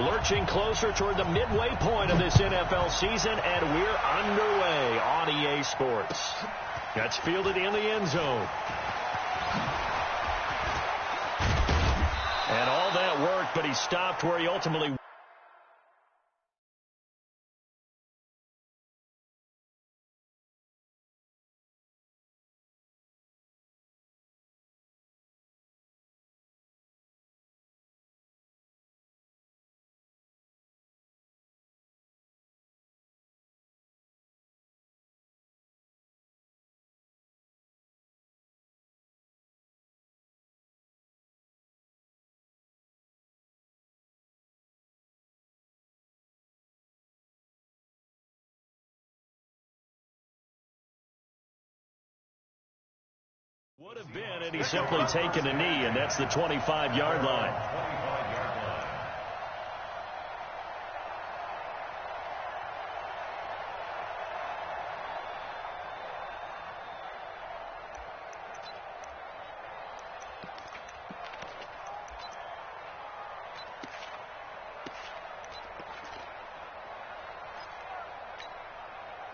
Lurching closer toward the midway point of this NFL season, and we're underway on EA Sports. That's fielded in the end zone. And all that worked, but he stopped where he ultimately... Would have been, and he's simply taken a knee, and that's the 25-yard line.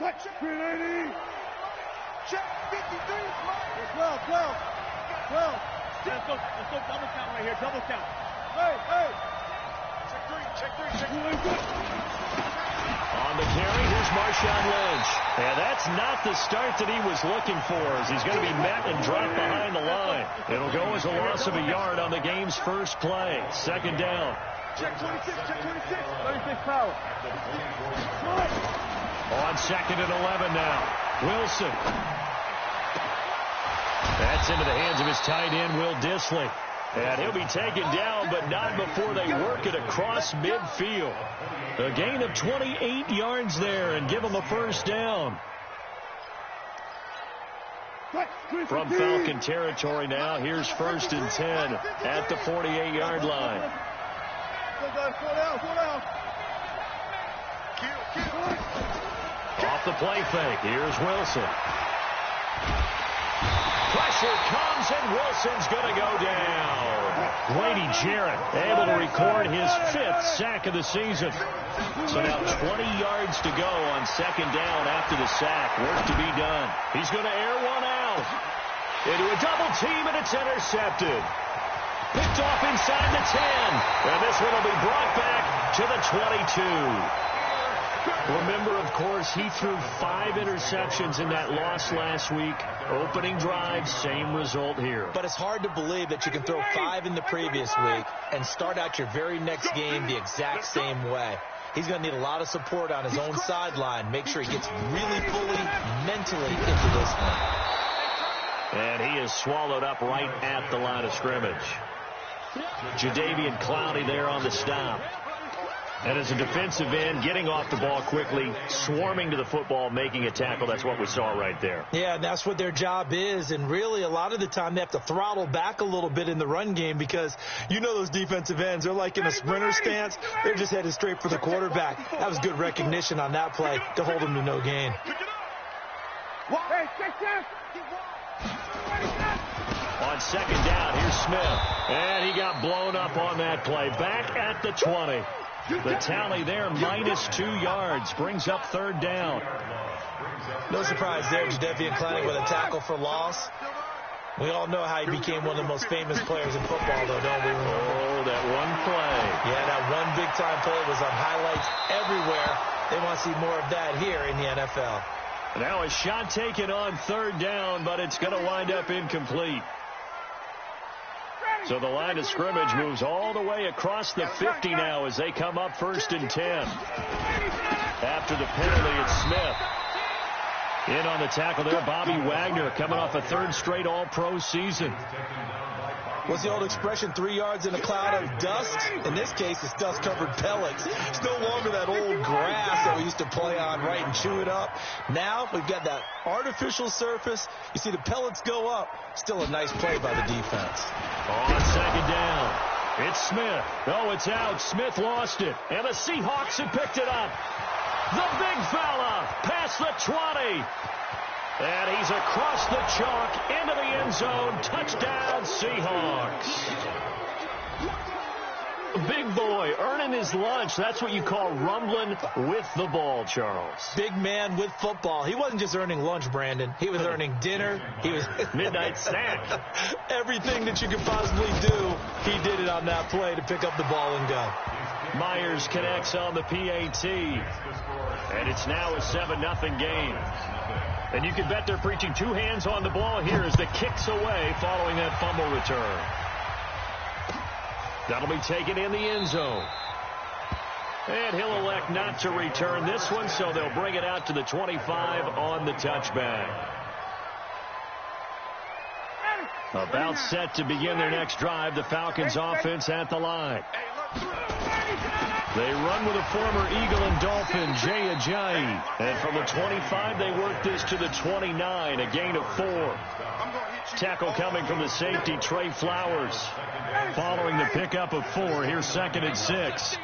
Check 380. Check 53. 12. Let's go double count right here. Double count. Hey. Check three. On the carry, here's Marshawn Lynch. And that's not the start that he was looking for, as he's going to be met and dropped behind the line. It'll go as a loss of a yard on the game's first play. Second down. Check 26. 36 power. On 2nd and 11 now. Wilson. That's into the hands of his tight end, Will Dissly. And he'll be taken down, but not before they work it across midfield. A gain of 28 yards there and give him a first down. From Falcon territory now, here's 1st and 10 at the 48-yard line. Off the play fake, here's Wilson. Pressure comes, and Wilson's going to go down. Grady Jarrett able to record his 5th sack of the season. So now 20 yards to go on 2nd down after the sack. Work to be done. He's going to air one out. Into a double team, and it's intercepted. Picked off inside the 10. And this one will be brought back to the 22. Remember, of course, he threw 5 interceptions in that loss last week. Opening drive, same result here. But it's hard to believe that you can throw 5 in the previous week and start out your very next game the exact same way. He's going to need a lot of support on his own sideline. Make sure he gets really fully mentally into this one. And he is swallowed up right at the line of scrimmage. Jadeveon Clowney there on the stop. And as a defensive end, getting off the ball quickly, swarming to the football, making a tackle. That's what we saw right there. Yeah, that's what their job is. And really, a lot of the time, they have to throttle back a little bit in the run game because you know those defensive ends, they're like in a sprinter stance. They're just headed straight for the quarterback. That was good recognition on that play to hold him to no gain. On 2nd down, here's Smith. And he got blown up on that play. Back at the 20. The tally there, -2 yards, brings up 3rd down. No surprise there, Jadeveon Clowney with a tackle for loss. We all know how he became one of the most famous players in football, though, don't we? Oh, that one play. Yeah, that one big-time play was on highlights everywhere. They want to see more of that here in the NFL. Now a shot taken on 3rd down, but it's going to wind up incomplete. So the line of scrimmage moves all the way across the 50 now as they come up 1st and 10. After the penalty, it's Smith. In on the tackle there, Bobby Wagner coming off a 3rd straight All-Pro season. What's the old expression, 3 yards in a cloud of dust? In this case, it's dust-covered pellets. It's no longer that old grass that we used to play on, right, and chew it up. Now we've got that artificial surface. You see the pellets go up. Still a nice play by the defense. On 2nd down, it's Smith. Oh, it's out. Smith lost it. And the Seahawks have picked it up. The big fella past the 20. And he's across the chalk into the end zone. Touchdown, Seahawks. Big boy earning his lunch. That's what you call rumbling with the ball, Charles. Big man with football. He wasn't just earning lunch, Brandon. He was earning dinner. He was midnight snack. Everything that you could possibly do, he did it on that play to pick up the ball and go. Myers connects on the PAT. And it's now a 7-0 game. And you can bet they're preaching two hands on the ball here as the kick's away following that fumble return. That'll be taken in the end zone. And he'll elect not to return this one, so they'll bring it out to the 25 on the touchback. About set to begin their next drive, the Falcons offense at the line. They run with a former Eagle and Dolphin, Jay Ajayi. And from the 25, they work this to the 29, a gain of 4. Tackle coming from the safety, Trey Flowers. Following the pickup of 4, here's 2nd and 6.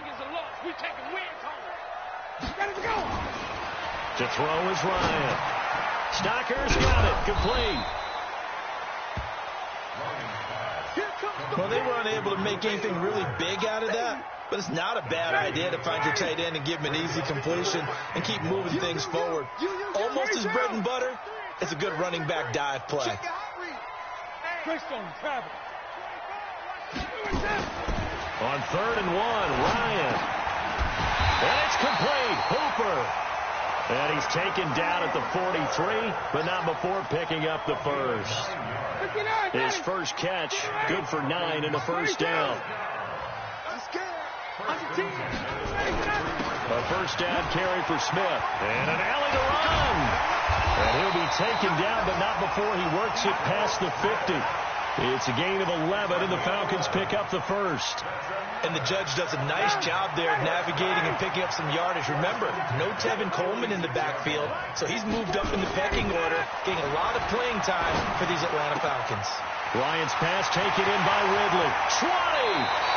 To throw is Ryan. Stocker's got it, complete. Well, they were unable to make anything really big out of that, but it's not a bad idea to find your tight end and give him an easy completion and keep moving things forward. Almost his bread and butter. It's a good running back dive play. On 3rd and 1, Ryan. And it's complete. Hooper. And he's taken down at the 43, but not before picking up the first. His first catch, good for 9 and a first down. A first down carry for Smith. And an alley to run. And he'll be taken down, but not before he works it past the 50. It's a gain of 11, and the Falcons pick up the first. And the judge does a nice job there navigating and picking up some yardage. Remember, no Tevin Coleman in the backfield, so he's moved up in the pecking order, getting a lot of playing time for these Atlanta Falcons. Ryan's pass taken in by Ridley. 20!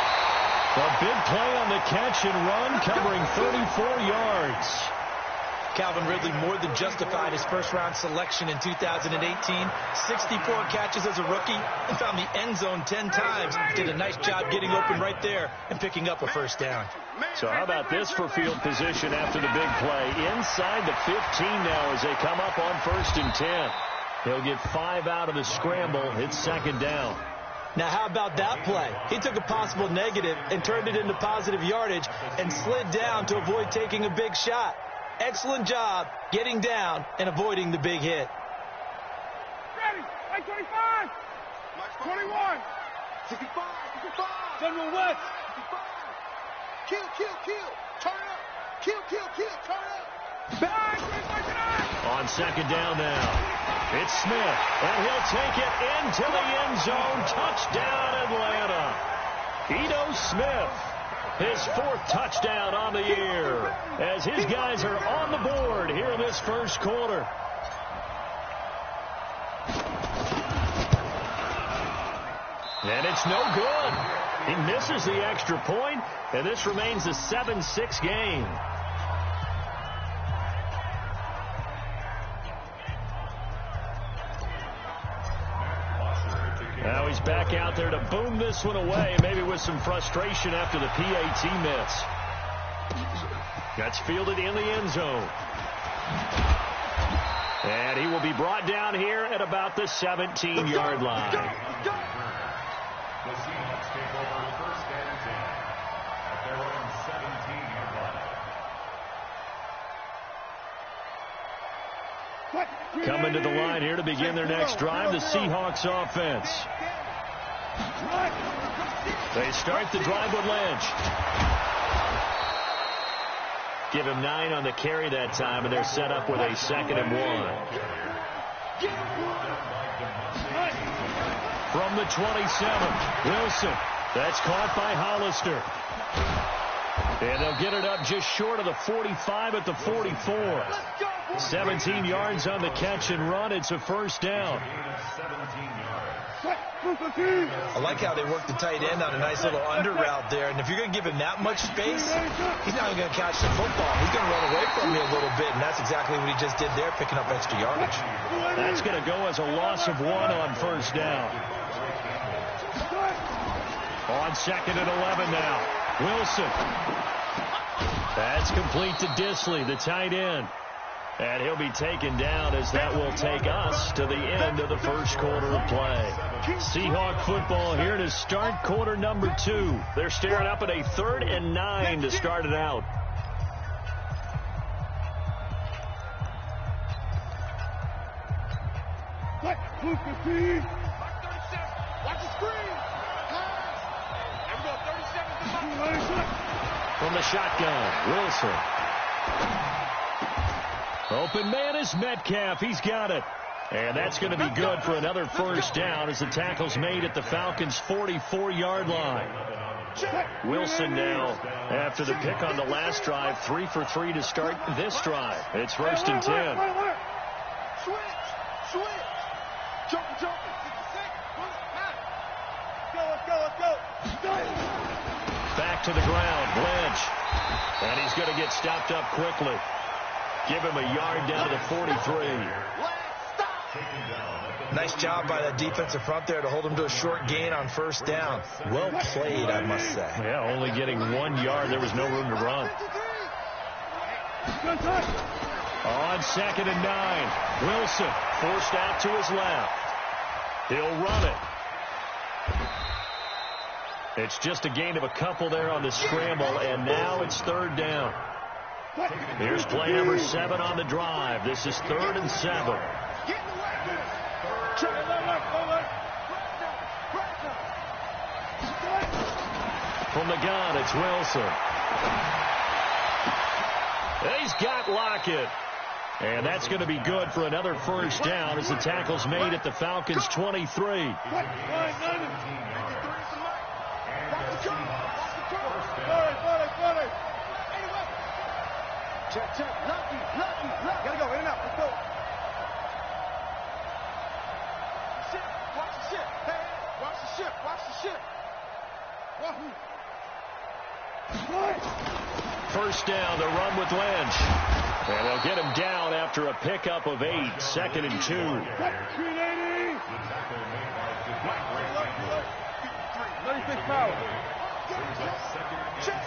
A big play on the catch and run, covering 34 yards. Calvin Ridley more than justified his first-round selection in 2018. 64 catches as a rookie and found the end zone 10 times. Did a nice job getting open right there and picking up a first down. So how about this for field position after the big play? Inside the 15 now as they come up on 1st and 10. He'll get 5 out of the scramble. It's 2nd down. Now, how about that play? He took a possible negative and turned it into positive yardage and slid down to avoid taking a big shot. Excellent job getting down and avoiding the big hit. Ready, 25, 21, 65, 65. General West. 65. Kill. Turn up. Kill, turn up. Back. On 2nd down now. It's Smith, and he'll take it into the end zone. Touchdown, Atlanta. Ito Smith, his 4th touchdown on the year, as his guys are on the board here in this first quarter. And it's no good. He misses the extra point, and this remains a 7-6 game. Now he's back out there to boom this one away, maybe with some frustration after the PAT miss. That's fielded in the end zone. And he will be brought down here at about the 17-yard line. The Seahawks take over 1st and 10 at their own 17-yard line. Coming to the line here to begin their next drive, the Seahawks offense. They start the drive with Lynch. Give him 9 on the carry that time, and they're set up with a 2nd and 1. From the 27, Wilson. That's caught by Hollister. And they'll get it up just short of the 45 at the 44. 17 yards on the catch and run. It's a first down. I like how they work the tight end on a nice little under route there. And if you're going to give him that much space, he's not even going to catch the football. He's going to run away from you a little bit, and that's exactly what he just did there, picking up extra yardage. That's going to go as a loss of 1 on first down. On 2nd and 11 now. Wilson. That's complete to Disley, the tight end. And he'll be taken down as that will take us to the end of the first quarter of play. Seahawk football here to start quarter number 2. They're staring up at a 3rd and 9 to start it out. Watch the screen. There we go, 37. From the shotgun, Wilson. Open man is Metcalf. He's got it. And that's going to be good for another first down as the tackle's made at the Falcons' 44-yard line. Wilson now, after the pick on the last drive, 3 for 3 to start this drive. It's 1st and 10. Switch. Jump. Let's go. Back to the ground, Lynch. And he's going to get stopped up quickly. Give him a yard down to the 43. Nice job by that defensive front there to hold him to a short gain on first down. Well played, I must say. Yeah, only getting 1 yard. There was no room to run. On 2nd and 9. Wilson forced out to his left. He'll run it. It's just a gain of a couple there on the scramble, and now it's 3rd down. Here's play number 7 on the drive. This is 3rd and 7. From the gun, it's Wilson. He's got Lockett. And that's going to be good for another first down as the tackle's made at the Falcons' 23. Check. Lucky. Gotta go, in and out. Let's go. Watch the ship. Hey, watch the ship. First down, the run with Lynch. And they'll get him down after a pickup of 8, 2nd and 2. 36 power. Check.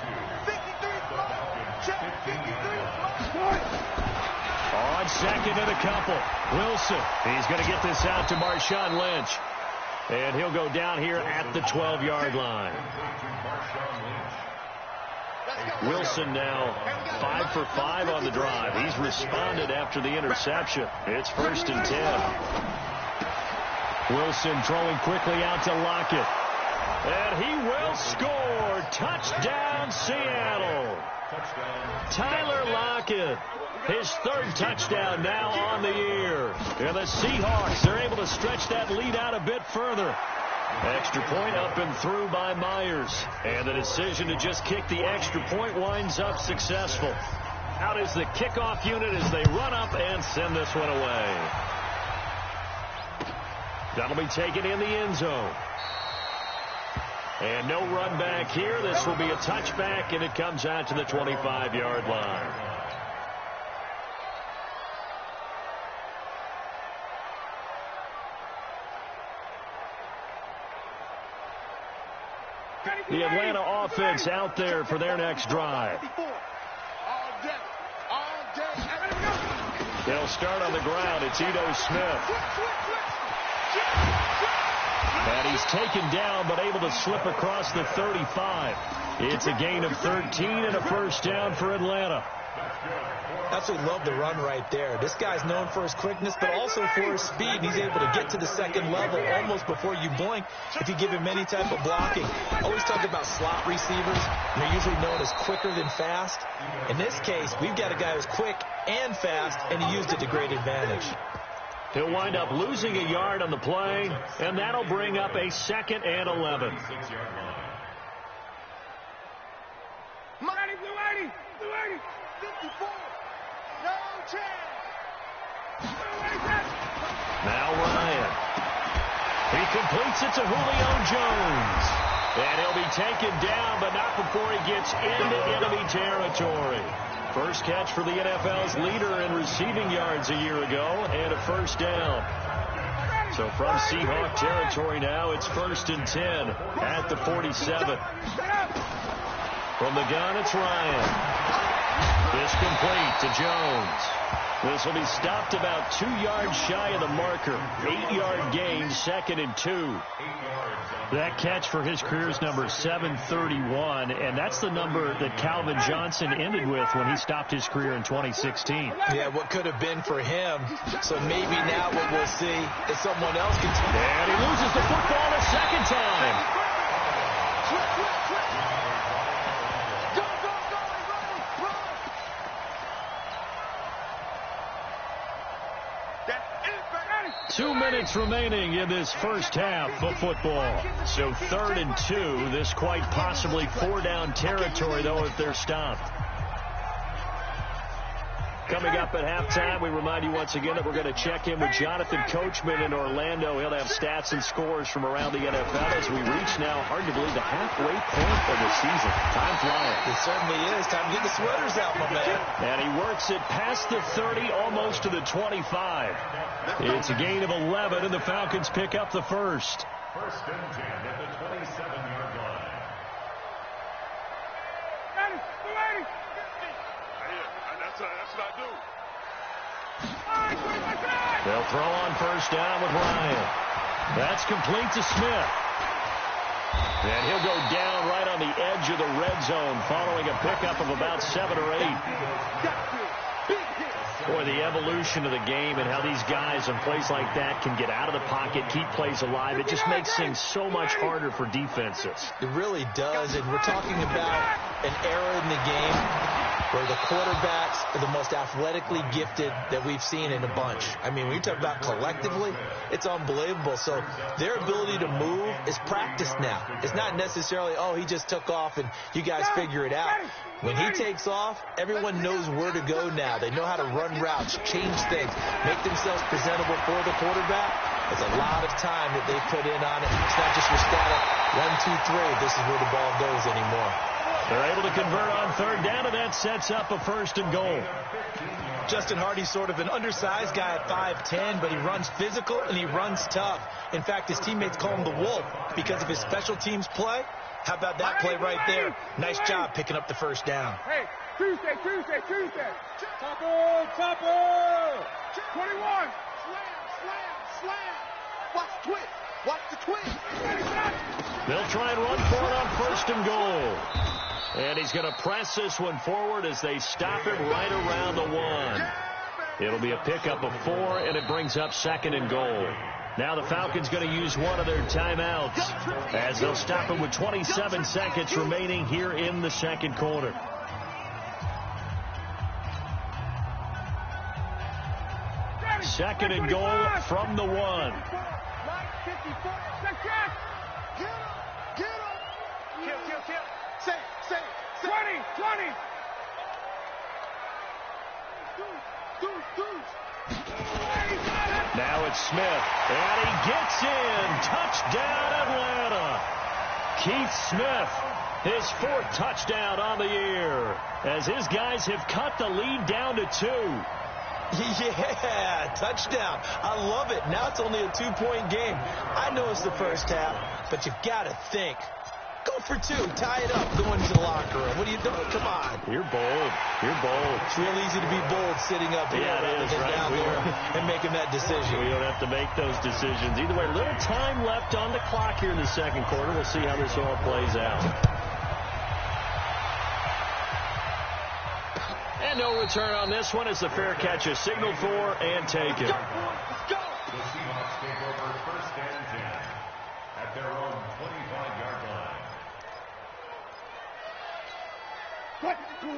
53. On 2nd and a couple. Wilson. He's going to get this out to Marshawn Lynch. And he'll go down here at the 12-yard line. Wilson now 5 for 5 on the drive. He's responded after the interception. It's 1st and 10. Wilson throwing quickly out to Lockett. And he will score. Touchdown, Seattle. Tyler Lockett, his 3rd touchdown now on the year. And the Seahawks are able to stretch that lead out a bit further. Extra point up and through by Myers. And the decision to just kick the extra point winds up successful. Out is the kickoff unit as they run up and send this one away. That'll be taken in the end zone. And no run back here. This will be a touchback, and it comes out to the 25-yard line. The Atlanta offense out there for their next drive. They'll start on the ground. It's Ito Smith. And he's taken down but able to slip across the 35. It's a gain of 13 and a first down for Atlanta. Absolutely love the run right there. This guy's known for his quickness, but also for his speed. He's able to get to the second level almost before you blink if you give him any type of blocking. Always talk about slot receivers. They're usually known as quicker than fast. In this case, we've got a guy who's quick and fast, and he used it to great advantage. He'll wind up losing a yard on the play, and that'll bring up a 2nd and 11. Mighty Blue 80, 54, no chance. Now Ryan. He completes it to Julio Jones. And he'll be taken down, but not before he gets into enemy territory. First catch for the NFL's leader in receiving yards a year ago, and a first down. So from Seahawk territory now, it's 1st and 10 at the 47. From the gun, it's Ryan. This complete to Jones. This will be stopped about 2 yards shy of the marker. 8-yard gain, 2nd and 2. That catch for his career is number 731, and that's the number that Calvin Johnson ended with when he stopped his career in 2016. Yeah, what could have been for him. So maybe now what we'll see is someone else can. And he loses the football a second time. Two minutes remaining in this first half of football. So 3rd and 2. This quite possibly 4-down territory, though, if they're stopped. Coming up at halftime, we remind you once again that we're going to check in with Jonathan Coachman in Orlando. He'll have stats and scores from around the NFL as we reach now, hard to believe, the halfway point of the season. Time flying. It certainly is. Time to get the sweaters out, my man. And he works it past the 30, almost to the 25. It's a gain of 11, and the Falcons pick up the first. 1st and 10 at the 27-yard line. That's what I do. They'll throw on 1st down with Ryan. That's complete to Smith. And he'll go down right on the edge of the red zone following a pickup of about 7 or 8. Boy, the evolution of the game and how these guys in plays like that can get out of the pocket, keep plays alive, it just makes things so much harder for defenses. It really does, and we're talking about an era in the game where the quarterbacks are the most athletically gifted that we've seen in a bunch. I mean, when you talk about collectively, it's unbelievable. So their ability to move is practiced now. It's not necessarily, oh, he just took off and you guys figure it out. When he takes off, everyone knows where to go now. They know how to run routes, change things, make themselves presentable for the quarterback. There's a lot of time that they put in on it. It's not just your static 1, 2, 3. This is where the ball goes anymore. They're able to convert on 3rd down, and that sets up a 1st and goal. Justin Hardy's sort of an undersized guy at 5'10", but he runs physical and he runs tough. In fact, his teammates call him the Wolf because of his special teams play. How about that play right there? Nice job picking up the 1st down. Hey, Tuesday. Topper. 21. Slam. Watch the twist. They'll try and run for it on 1st and goal. And he's going to press this one forward as they stop him right around the 1. It'll be a pickup of 4, and it brings up 2nd and goal. Now the Falcons going to use one of their timeouts as they'll stop him with 27 seconds remaining here in the 2nd quarter. Second and goal from the 1. Get him. Kill. Say. 20. Now it's Smith, and he gets in. Touchdown, Atlanta. Keith Smith, his 4th touchdown on the year, as his guys have cut the lead down to 2. Yeah, touchdown. I love it. Now it's only a 2-point game. I know it's the first half, but you've got to think. Go for 2. Tie it up. Go into the locker room. What are you doing? Come on. You're bold. It's real easy to be bold sitting up here rather than down there and making that decision. We don't have to make those decisions. Either way, little time left on the clock here in the 2nd quarter. We'll see how this all plays out. And no return on this one as the fair catch is signaled for and taken. The Seahawks take over 1st and 10 at their own 25-yard line.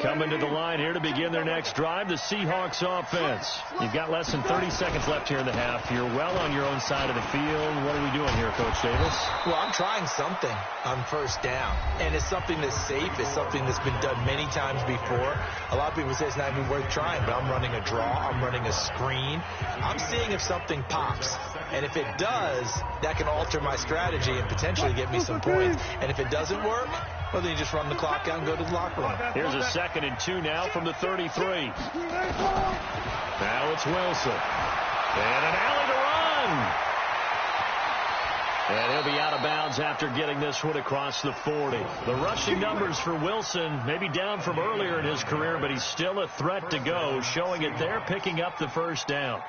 Coming to the line here to begin their next drive, the Seahawks offense. You've got less than 30 seconds left here in the half. You're well on your own side of the field. What are we doing here, Coach Davis? Well, I'm trying something on 1st down, and it's something that's safe. It's something that's been done many times before. A lot of people say it's not even worth trying, but I'm running a draw. I'm running a screen. I'm seeing if something pops, and if it does, that can alter my strategy and potentially get me some points. And if it doesn't work, well, then you just run the clock out and go to the locker room. Here's a 2nd and 2 now from the 33. Now it's Wilson. And an alley to run. And he'll be out of bounds after getting this one across the 40. The rushing numbers for Wilson maybe down from earlier in his career, but he's still a threat to go, showing it there, picking up the first down.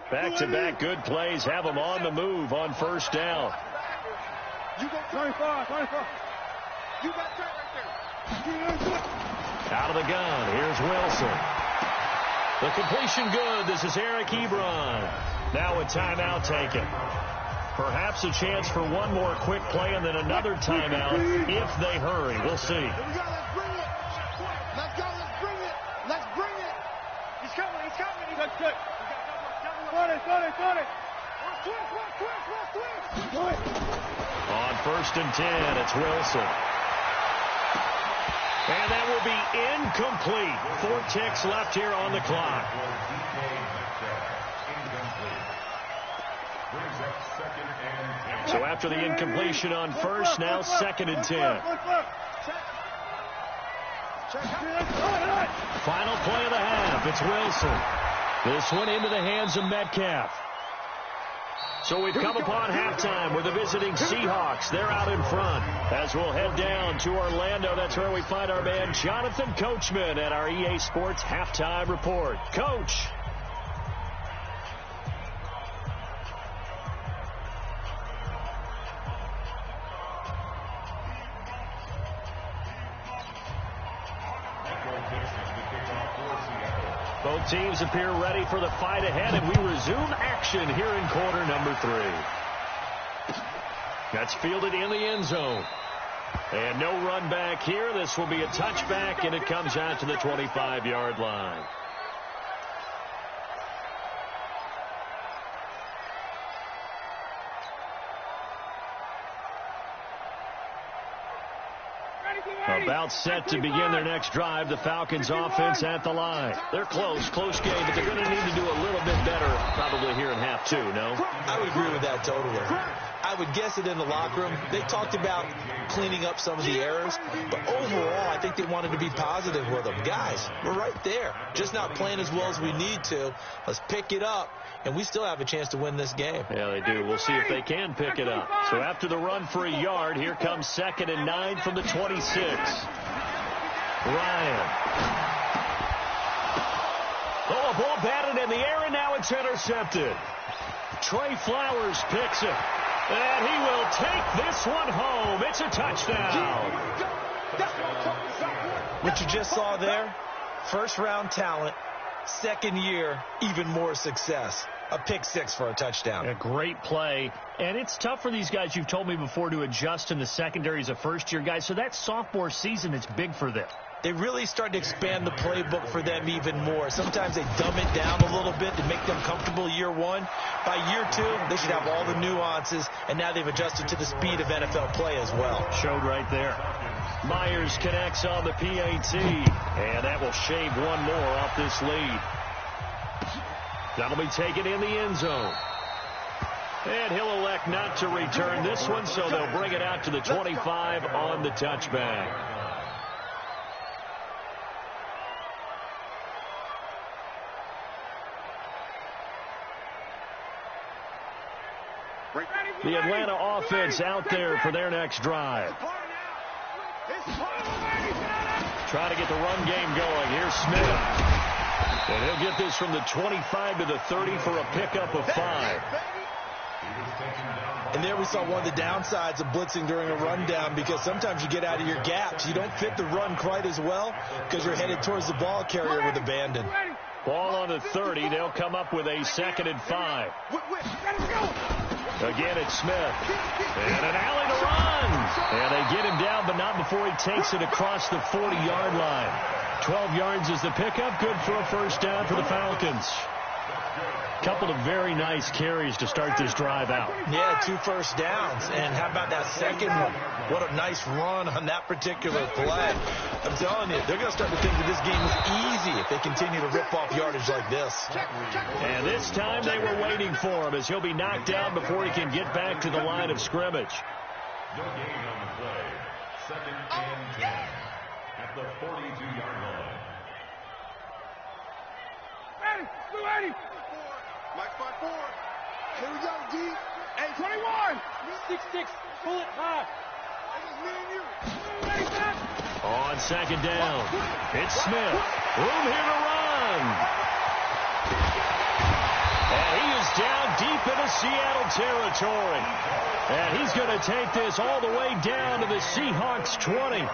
Back-to-back good plays have him on the move on first down. You go 24. You got that right there. Out of the gun, here's Wilson. The completion good. This is Eric Ebron. Now a timeout taken. Perhaps a chance for one more quick play and then another timeout if they hurry. We'll see. Here we go. Let's bring it. Let's go. Let's bring it. Let's bring it. He's coming. He's coming. He's good. Got it. On 1st and 10, it's Wilson. And that will be incomplete. 4 ticks left here on the clock. So after the incompletion on first, now 2nd and 10. Final play of the half. It's Wilson. This one into the hands of Metcalf. So we've come upon halftime with the visiting Seahawks. They're out in front. As we'll head down to Orlando, that's where we find our man Jonathan Coachman at our EA Sports Halftime Report. Coach. Both teams appear ready for the fight ahead, and we resume action here in quarter number 3. That's fielded in the end zone. And no run back here. This will be a touchback, and it comes out to the 25-yard line. About set to begin their next drive. The Falcons offense at the line. They're close game, but they're going to need to do a little bit better probably here in half 2, no? I would agree with that totally. I would guess it in the locker room. They talked about cleaning up some of the errors, but overall, I think they wanted to be positive with them. Guys, we're right there. Just not playing as well as we need to. Let's pick it up, and we still have a chance to win this game. Yeah, they do. We'll see if they can pick it up. So after the run for a yard, here comes 2nd and 9 from the 26. Ryan. Oh, a ball batted in the air, and now it's intercepted. Trey Flowers picks it. And he will take this one home. It's a touchdown. What you just saw there, first-round talent, second year, even more success. A pick 6 for a touchdown. A great play. And it's tough for these guys, you've told me before, to adjust in the secondary as a first-year guy. So that sophomore season is big for them. They really start to expand the playbook for them even more. Sometimes they dumb it down a little bit to make them comfortable year 1. By year 2, they should have all the nuances, and now they've adjusted to the speed of NFL play as well. Showed right there. Myers connects on the PAT, and that will shave one more off this lead. That'll be taken in the end zone. And he'll elect not to return this one, so they'll bring it out to the 25 on the touchback. The Atlanta offense out there for their next drive. Trying to get the run game going. Here's Smith. And he'll get this from the 25 to the 30 for a pickup of 5. And there we saw one of the downsides of blitzing during a rundown, because sometimes you get out of your gaps. You don't fit the run quite as well because you're headed towards the ball carrier with abandon. Ball on the 30. They'll come up with a 2nd and 5. Again, it's Smith. And an alley to run. And they get him down, but not before he takes it across the 40-yard line. 12 yards is the pickup. Good for a first down for the Falcons. Couple of very nice carries to start this drive out. Yeah, 2 first downs. And how about that second one? What a nice run on that particular play. I'm telling you, they're going to start to think that this game is easy if they continue to rip off yardage like this. And this time they were waiting for him, as he'll be knocked down before he can get back to the line of scrimmage. No gain on the play. 2nd and 10. at the 42-yard line. Ready. Mike 5-4. Here we go, D. Hey, 21. 6-6. Pull it high. It's me and you. On second down, it's Smith. Room here to run. And he is down deep into Seattle territory. And he's going to take this all the way down to the Seahawks 20.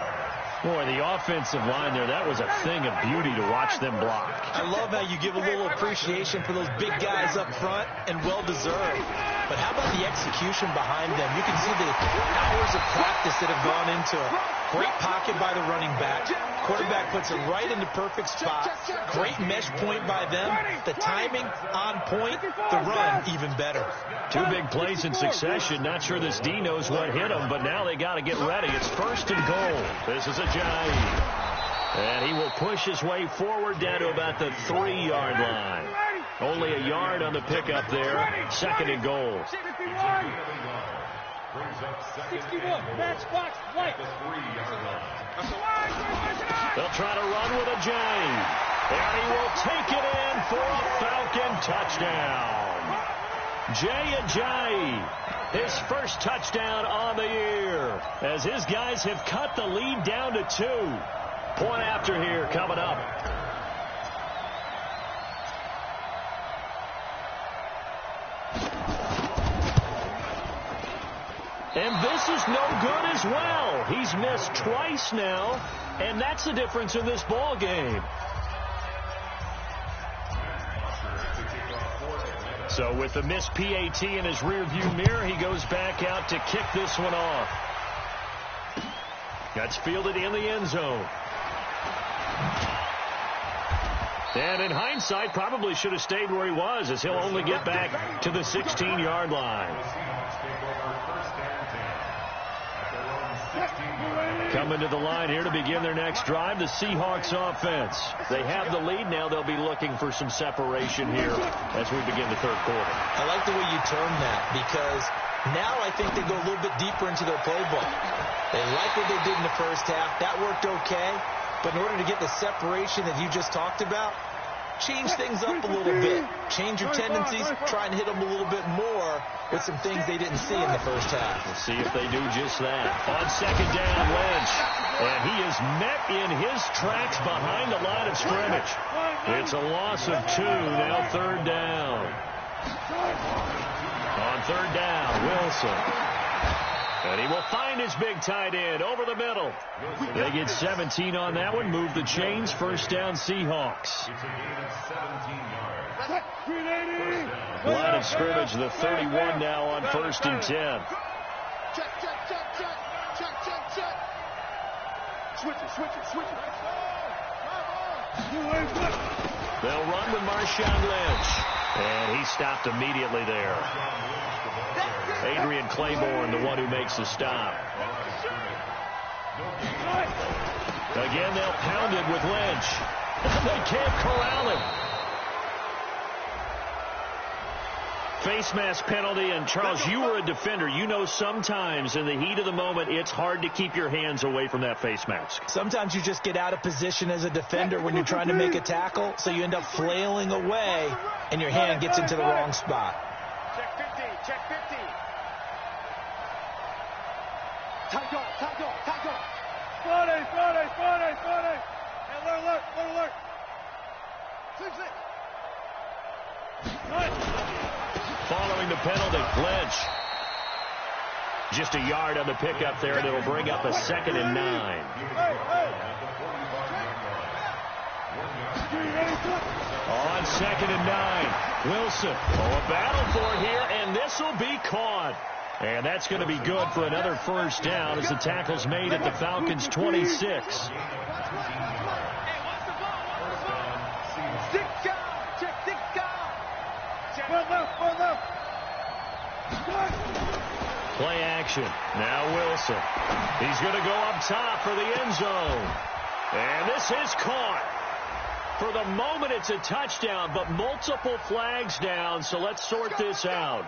Boy, the offensive line there, that was a thing of beauty to watch them block. I love how you give a little appreciation for those big guys up front, and well-deserved. But how about the execution behind them? You can see the hours of practice that have gone into it. Great pocket by the running back. Quarterback puts it right in the perfect spot. Great mesh point by them. The timing on point. The run even better. Two big plays in succession. Not sure this D knows what hit him, but now they got to get ready. It's first and goal. This is Ajayi. And he will push his way forward down to about the 3-yard line. Only a yard on the pickup there. Second and goal. 61. Matchbox light. They'll try to run with Ajayi. And he will take it in for a Falcon touchdown. Jay Ajayi, his first touchdown on the year, as his guys have cut the lead down to 2. Point after here coming up. And this is no good as well. He's missed twice now, and that's the difference in this ball game. So with the missed PAT in his rearview mirror, he goes back out to kick this one off. That's fielded in the end zone. And in hindsight, probably should have stayed where he was, as he'll only get back to the 16-yard line. Coming to the line here to begin their next drive, the Seahawks offense. They have the lead now. They'll be looking for some separation here as we begin the third quarter. I like the way you term that, because now I think they go a little bit deeper into their playbook. They like what they did in the first half. That worked okay. But in order to get the separation that you just talked about, change things up a little bit. Change your tendencies. Try and hit them a little bit more with some things they didn't see in the first half. We'll see if they do just that. On second down, Lynch. And he is met in his tracks behind the line of scrimmage. It's a loss of 2. Now third down. On third down, Wilson. And he will find his big tight end over the middle. They get 17 on that one. Move the chains. First down, Seahawks. Line of scrimmage, the 31 now on first and 10. Check. Switch it. They'll run with Marshawn Lynch. And he stopped immediately there. Adrian Claiborne, the one who makes the stop. Again, they'll pound it with Lynch. They can't corral him. Face mask penalty, and Charles, you were a defender. You know sometimes in the heat of the moment, it's hard to keep your hands away from that face mask. Sometimes you just get out of position as a defender when you're trying to make a tackle, so you end up flailing away, and your hand gets into the wrong spot. Check 50. Tight off. 40. Hey, alert. 6. Following the penalty, Lynch. Just a yard on the pickup there, and it'll bring up a 2nd and 9. On 2nd and 9, Wilson. A battle for it here, and this will be caught. And that's going to be good for another first down as the tackle's made at the Falcons' 26. Play action. Now Wilson. He's going to go up top for the end zone. And this is caught. For the moment, it's a touchdown, but multiple flags down, so let's sort this out.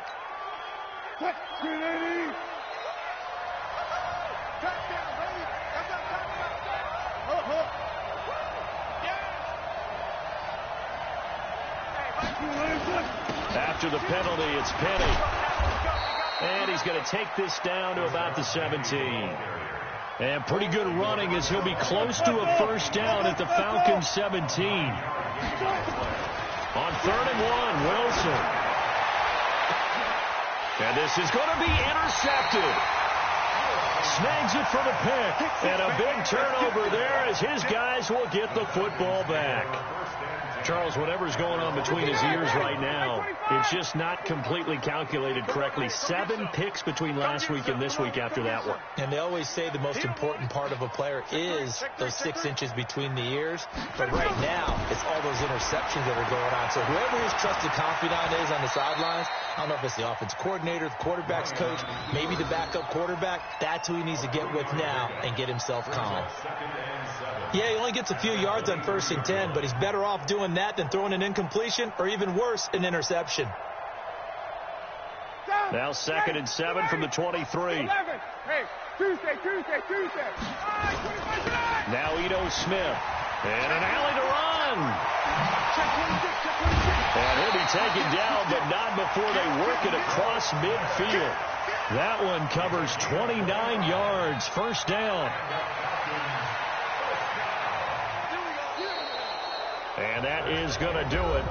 after the penalty. It's Penny. And he's going to take this down to about the 17. And pretty good running as he'll be close to a first down at the Falcons' 17. On 3rd and 1, Wilson. And this is going to be intercepted. Snags it for the pick. And a big turnover there as his guys will get the football back. Charles, whatever's going on between his ears right now, it's just not completely calculated correctly. 7 picks between last week and this week after that one. And they always say the most important part of a player is those 6 inches between the ears. But right now, it's all those interceptions that are going on. So whoever his trusted confidant is on the sidelines, I don't know if it's the offense coordinator, the quarterback's coach, maybe the backup quarterback, that's who he needs to get with now and get himself calm. Yeah, he only gets a few yards on 1st and 10, but he's better off doing that than throwing an incompletion or even worse, an interception. Now 2nd and 7 from the 23. Hey, Tuesday. Now Ito Smith. And an alley to run. And he'll be taken down, but not before they work it across midfield. That one covers 29 yards. First down. And that is going to do it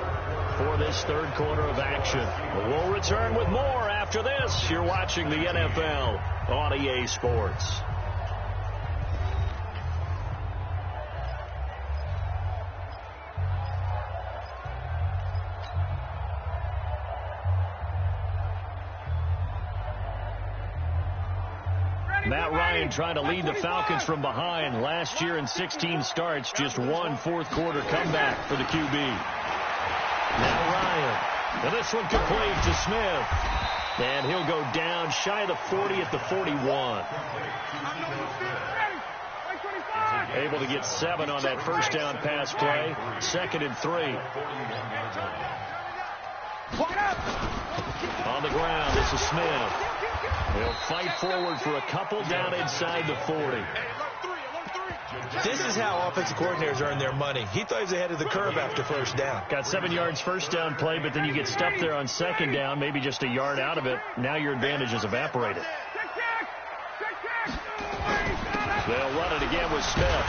for this 3rd quarter of action. We'll return with more after this. You're watching the NFL on EA Sports. Matt Ryan trying to lead the Falcons from behind. Last year in 16 starts, just 1 4th-quarter comeback for the QB. Now Ryan. And this one complete to Smith. And he'll go down shy of the 40 at the 41. Able to get 7 on that first down pass play. 2nd and 3. On the ground, this is Smith. He'll fight forward for a couple down inside the 40. This is how offensive coordinators earn their money. He thought he was ahead of the curve after first down. Got 7 yards first down play, but then you get stuffed there on 2nd down, maybe just a yard out of it. Now your advantage is evaporated. They'll run it again with Smith.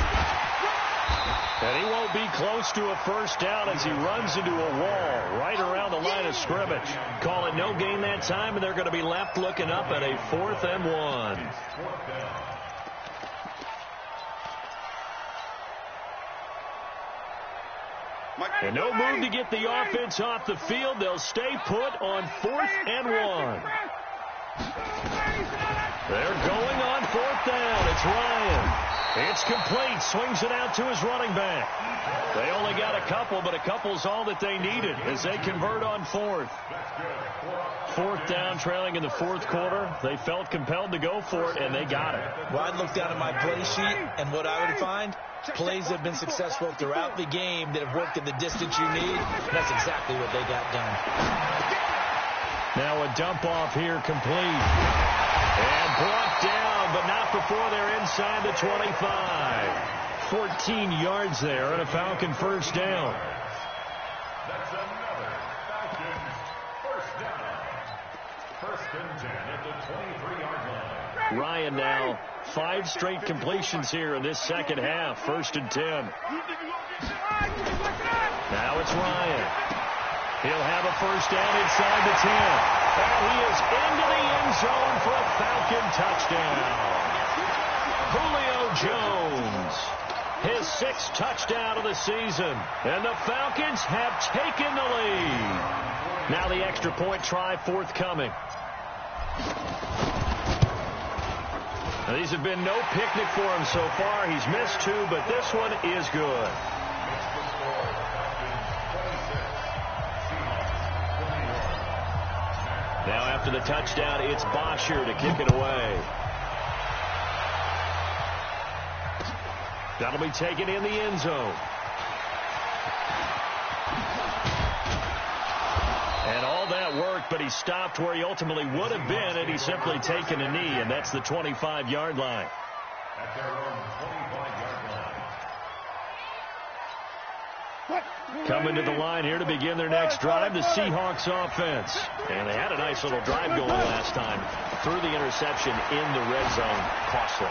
And he won't be close to a first down as he runs into a wall right around the line of scrimmage. Call it no gain that time, and they're going to be left looking up at a 4th and 1. And no move to get the offense off the field. They'll stay put on 4th and 1. They're going on 4th down. It's Ryan. It's complete. Swings it out to his running back. They only got a couple, but a couple's all that they needed as they convert on 4th. 4th down, trailing in the 4th quarter. They felt compelled to go for it, and they got it. Well, I'd look down at my play sheet, and what I would find, plays that have been successful throughout the game that have worked at the distance you need. That's exactly what they got done. Now a dump off here complete. And brought down, but not before they're inside the 25. 14 yards there and a Falcon first down. That's another Falcon first down. 1st and 10 at the 23-yard line. Ryan now 5 straight completions here in this second half. 1st and 10. Now it's Ryan. He'll have a first down inside the 10. And he is into the end zone for a Falcon touchdown. Julio Jones, his 6th touchdown of the season. And the Falcons have taken the lead. Now the extra point try forthcoming. Now, these have been no picnic for him so far. He's missed 2, but this one is good. Now after the touchdown, it's Bosher to kick it away. That'll be taken in the end zone. And all that worked, but he stopped where he ultimately would have been, and he's simply taken a knee, and that's the 25-yard line. At their own 25-yard line. What? Coming to the line here to begin their next drive, the Seahawks offense. And they had a nice little drive going last time. Threw the interception in the red zone. Costly.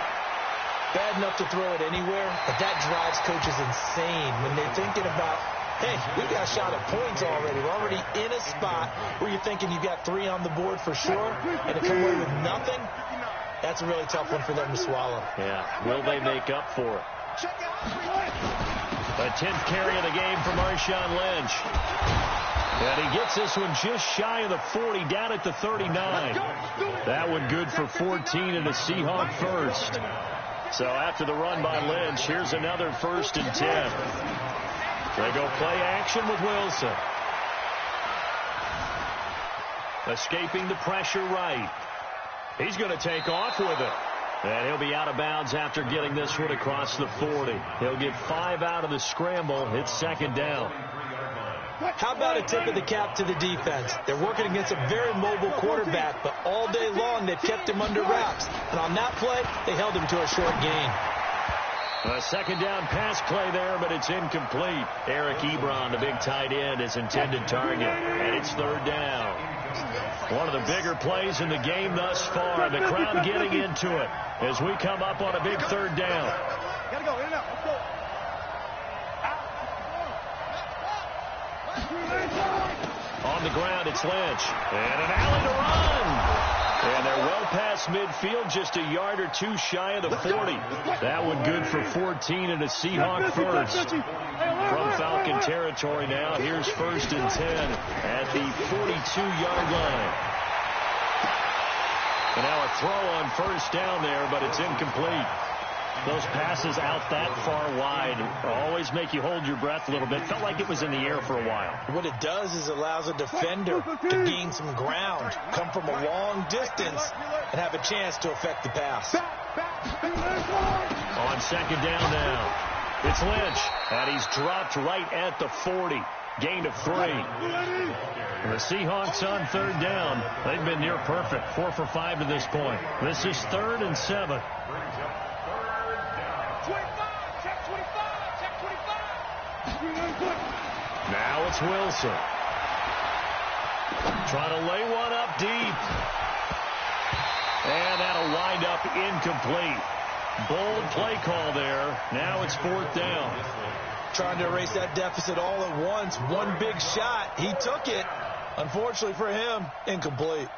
Bad enough to throw it anywhere, but that drives coaches insane when they're thinking about, hey, we've got a shot at points already. We're already in a spot where you're thinking you've got 3 on the board for sure, and to come away with nothing, that's a really tough one for them to swallow. Yeah, will they make up for it? The 10th carry of the game for Marshawn Lynch. And he gets this one just shy of the 40, down at the 39. That one good for 14 and a Seahawk first. So after the run by Lynch, here's another 1st and 10. They go play action with Wilson. Escaping the pressure right. He's going to take off with it. And he'll be out of bounds after getting this one across the 40. He'll get 5 out of the scramble. It's 2nd down. How about a tip of the cap to the defense? They're working against a very mobile quarterback, but all day long they've kept him under wraps. And on that play, they held him to a short gain. A 2nd down pass play there, but it's incomplete. Eric Ebron, the big tight end, is intended target. And it's 3rd down. One of the bigger plays in the game thus far. The crowd getting into it as we come up on a big 3rd down. Gotta go, in and out. Let's go. On the ground, it's Lynch. And an alley to run. And they're well past midfield, just a yard or 2 shy of the 40. That one good for 14 and a Seahawk first. From Falcon territory now, here's 1st and 10 at the 42-yard line. And now a throw on 1st down there, but it's incomplete. Those passes out that far wide always make you hold your breath a little bit. Felt like it was in the air for a while. What it does is allows a defender to gain some ground, come from a long distance, and have a chance to affect the pass. On 2nd down now, it's Lynch, and he's dropped right at the 40. Gain of 3. And the Seahawks on 3rd down. They've been near perfect, 4 for 5 to this point. This is 3rd and 7. Now it's Wilson. Trying to lay one up deep. And that'll wind up incomplete. Bold play call there. Now it's 4th down. Trying to erase that deficit all at once. One big shot. He took it. Unfortunately for him, incomplete.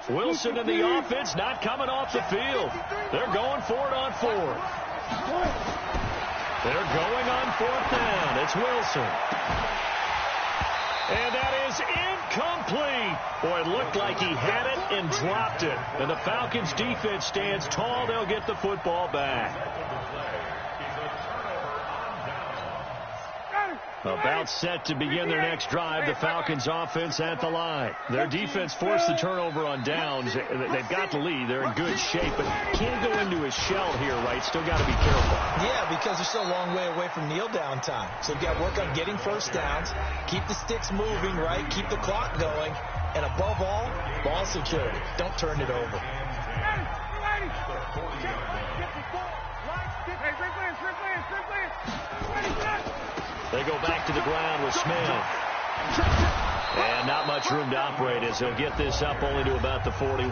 Wilson and the offense not coming off the field. They're going for it on 4th. They're going on 4th down. It's Wilson. And that is incomplete. Boy, it looked like he had it and dropped it. And the Falcons defense stands tall. They'll get the football back. About set to begin their next drive, the Falcons offense at the line. Their defense forced the turnover on downs. They've got the lead. They're in good shape, but can't go into a shell here, right? Still got to be careful. Yeah, because they're still a long way away from kneel down time. So they've got to work on getting 1st downs, keep the sticks moving, right? Keep the clock going. And above all, ball security. Don't turn it over. They go back to the ground with Smith. And not much room to operate as he'll get this up only to about the 41.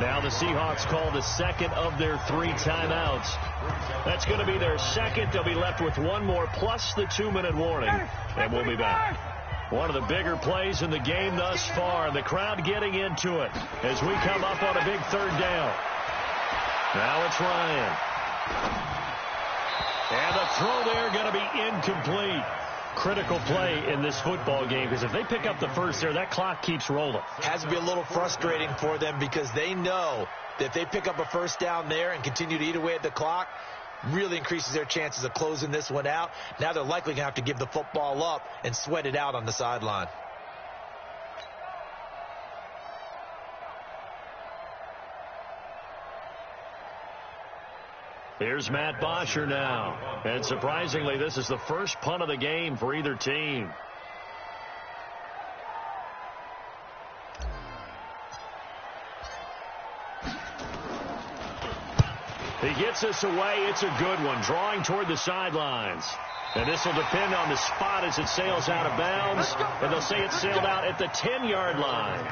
Now the Seahawks call the 2nd of their 3 timeouts. That's going to be their 2nd. They'll be left with 1 more plus the 2-minute warning. And we'll be back. One of the bigger plays in the game thus far. The crowd getting into it as we come up on a big 3rd down. Now it's Ryan. And the throw there going to be incomplete. Critical play in this football game because if they pick up the first there, that clock keeps rolling. Has to be a little frustrating for them because they know that if they pick up a 1st down there and continue to eat away at the clock, really increases their chances of closing this one out. Now they're likely going to have to give the football up and sweat it out on the sideline. Here's Matt Bosher now. And surprisingly, this is the first punt of the game for either team. He gets this away. It's a good one. Drawing toward the sidelines. And this will depend on the spot as it sails out of bounds. And they'll say it sailed out at the 10-yard line.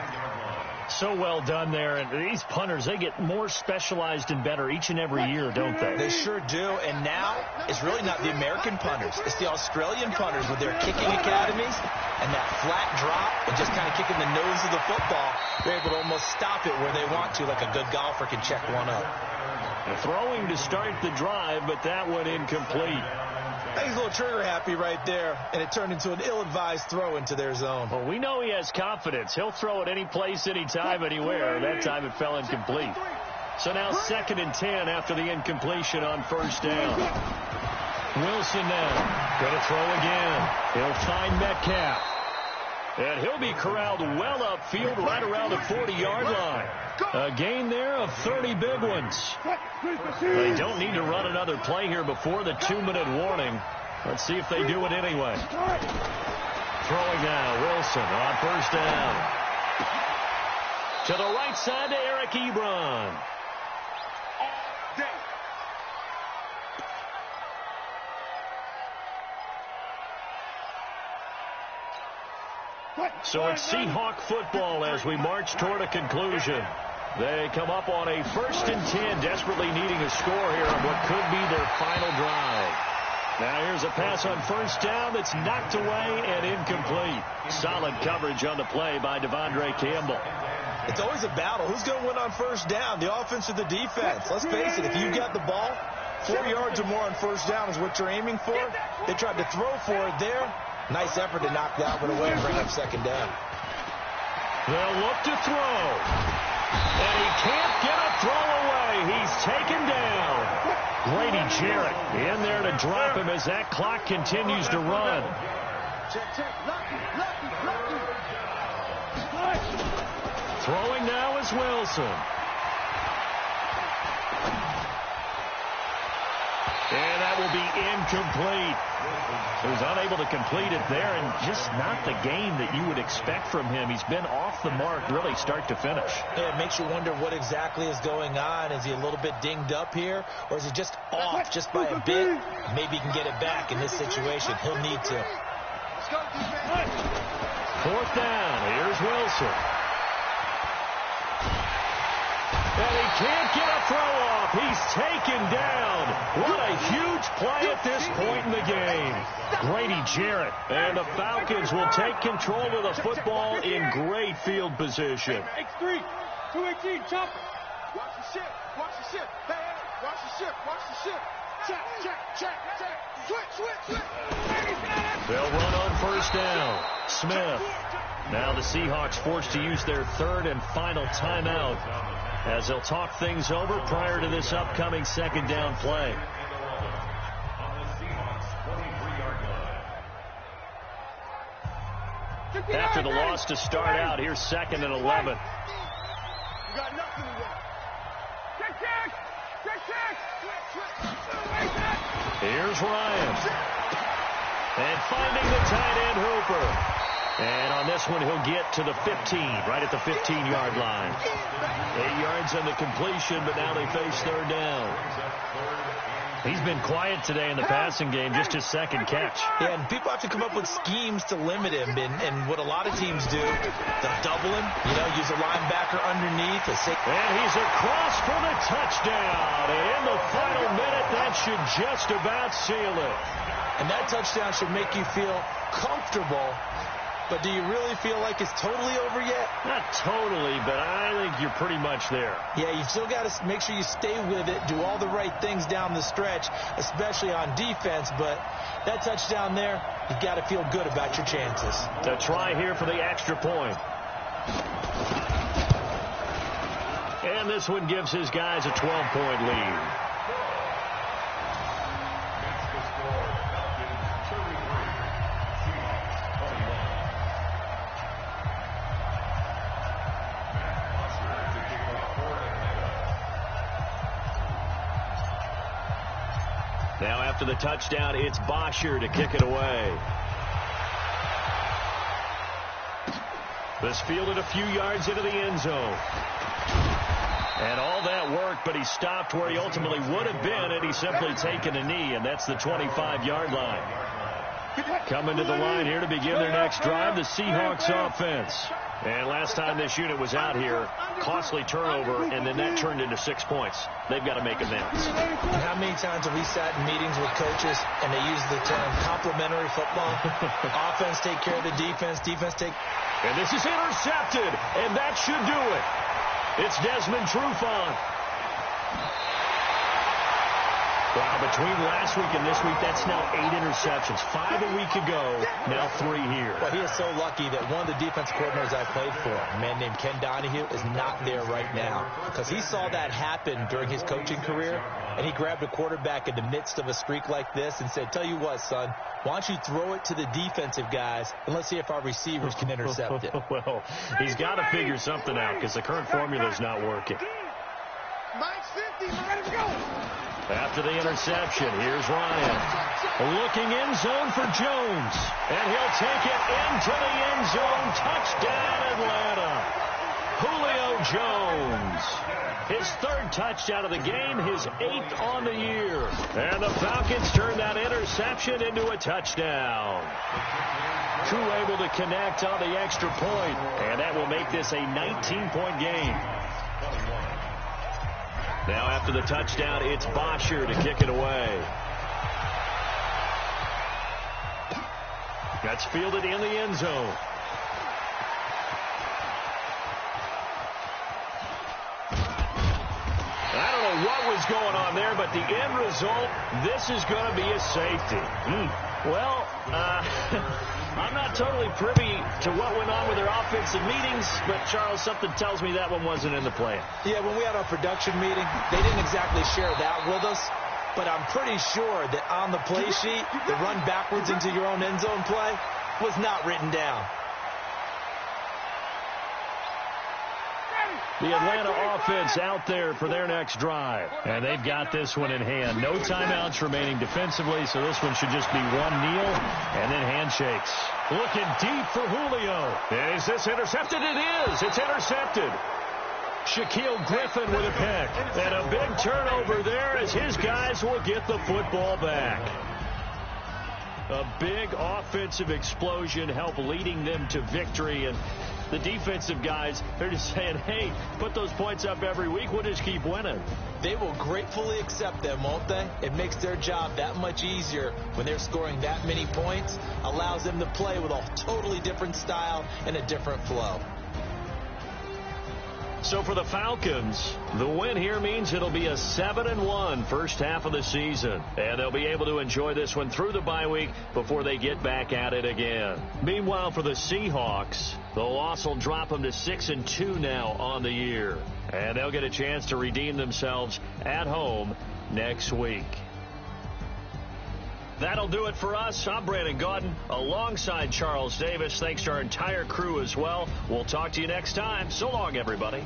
So well done there. And these punters, they get more specialized and better each and every year, don't they? They sure do. And now it's really not the American punters. It's the Australian punters with their kicking academies and that flat drop and just kind of kicking the nose of the football. They're able to almost stop it where they want to, like a good golfer can check one up. Throwing to start the drive, but that one incomplete. He's a little trigger happy right there, and it turned into an ill-advised throw into their zone. Well, we know he has confidence. He'll throw it any place, anytime, anywhere. That time it fell incomplete. So now 2nd and 10 after the incompletion on first down. Wilson now going to throw again. He'll find Metcalf. And he'll be corralled well upfield right around the 40-yard line. A gain there of 30 big ones. They don't need to run another play here before the 2-minute warning. Let's see if they do it anyway. Throwing now, Wilson on first down. To the right side to Eric Ebron. So it's Seahawk football as we march toward a conclusion. They come up on a 1st and 10, desperately needing a score here on what could be their final drive. Now here's a pass on first down that's knocked away and incomplete. Solid coverage on the play by Devondre Campbell. It's always a battle. Who's going to win on first down, the offense or the defense? Let's face it, if you've got the ball, 4 yards or more on first down is what you're aiming for. They tried to throw for it there. Nice effort to knock that one away and bring up 2nd down. They'll look to throw. And he can't get a throw away. He's taken down. Grady Jarrett in there to drop him as that clock continues to run. Throwing now is Wilson. And that will be incomplete. He was unable to complete it there, and just not the game that you would expect from him. He's been off the mark really start to finish. Yeah, it makes you wonder what exactly is going on. Is he a little bit dinged up here, or is he just off just by a bit? Maybe he can get it back in this situation. He'll need to. 4th down. Here's Wilson. And he can't get a throw off. He's taken down. What a huge play at this point in the game. Grady Jarrett and the Falcons will take control of the football in great field position. X3, 218, chopper. Watch the ship, watch the ship. Hey, watch the ship, watch the ship. Check, check, check, check. Switch. They'll run on first down. Smith. Now the Seahawks forced to use their 3rd and final timeout as they'll talk things over prior to this upcoming 2nd down play. After the loss to start out, here's 2nd and 11. You got nothing to do. Check. Here's Ryan. And finding the tight end Hooper. And on this one, he'll get to the 15, right at the 15-yard line. 8 yards on the completion, but now they face 3rd down. He's been quiet today in the passing game, just his 2nd catch. Yeah, and people have to come up with schemes to limit him. And what a lot of teams do, they'll double him, use a linebacker underneath. And he's across for the touchdown. And in the final minute, that should just about seal it. And that touchdown should make you feel comfortable. But do you really feel like it's totally over yet? Not totally, but I think you're pretty much there. Yeah, you still got to make sure you stay with it, do all the right things down the stretch, especially on defense. But that touchdown there, you've got to feel good about your chances. To try here for the extra point. And this one gives his guys a 12-point lead. Now after the touchdown, it's Bosher to kick it away. This fielded a few yards into the end zone. And all All that work, but he stopped where he ultimately would have been had he simply taken a knee, and that's the 25-yard line. Coming to the line here to begin their next drive, the Seahawks offense. And last time this unit was out here, costly turnover, and then that turned into 6 points. They've got to make amends. How many times have we sat in meetings with coaches and they use the term complementary football? Offense take care of the defense, defense take... And this is intercepted, and that should do it. It's Desmond Trufant. Wow, between last week and this week, that's now 8 interceptions. 5 a week ago, now 3 here. Well, he is so lucky that one of the defense coordinators I played for, a man named Ken Donahue, is not there right now. Because he saw that happen during his coaching career, and he grabbed a quarterback in the midst of a streak like this and said, tell you what, son, why don't you throw it to the defensive guys, and let's see if our receivers can intercept it. Well, he's got to figure something out because the current formula is not working. Mike's 50, ready to go. After the interception, here's Ryan. Looking end zone for Jones. And he'll take it into the end zone. Touchdown, Atlanta. Julio Jones. His 3rd touchdown of the game, his 8th on the year. And the Falcons turn that interception into a touchdown. True able to connect on the extra point. And that will make this a 19-point game. Now after the touchdown, it's Bosher to kick it away. That's fielded in the end zone. I don't know what was going on there, but the end result, this is going to be a safety. Well, I'm not totally privy to what went on with their offensive meetings, but, Charles, something tells me that one wasn't in the plan. Yeah, when we had our production meeting, they didn't exactly share that with us, but I'm pretty sure that on the play sheet, the run backwards into your own end zone play was not written down. The Atlanta offense out there for their next drive. And they've got this one in hand. No timeouts remaining defensively, so this one should just be one kneel and then handshakes. Looking deep for Julio. Is this intercepted? It is. It's intercepted. Shaquille Griffin with a pick. And a big turnover there as his guys will get the football back. A big offensive explosion helped leading them to victory. And the defensive guys, they're just saying, hey, put those points up every week. We'll just keep winning. They will gratefully accept them, won't they? It makes their job that much easier when they're scoring that many points. Allows them to play with a totally different style and a different flow. So for the Falcons, the win here means it'll be a 7-1 first half of the season. And they'll be able to enjoy this one through the bye week before they get back at it again. Meanwhile, for the Seahawks, the loss will drop them to 6-2 now on the year. And they'll get a chance to redeem themselves at home next week. That'll do it for us. I'm Brandon Gaudin alongside Charles Davis. Thanks to our entire crew as well. We'll talk to you next time. So long, everybody.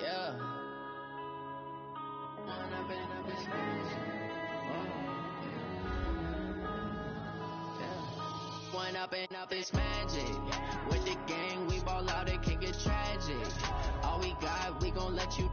Yeah. One up and up is magic. One up and up is magic. With the gang, we ball out, it can get tragic. All we got, we gon' let you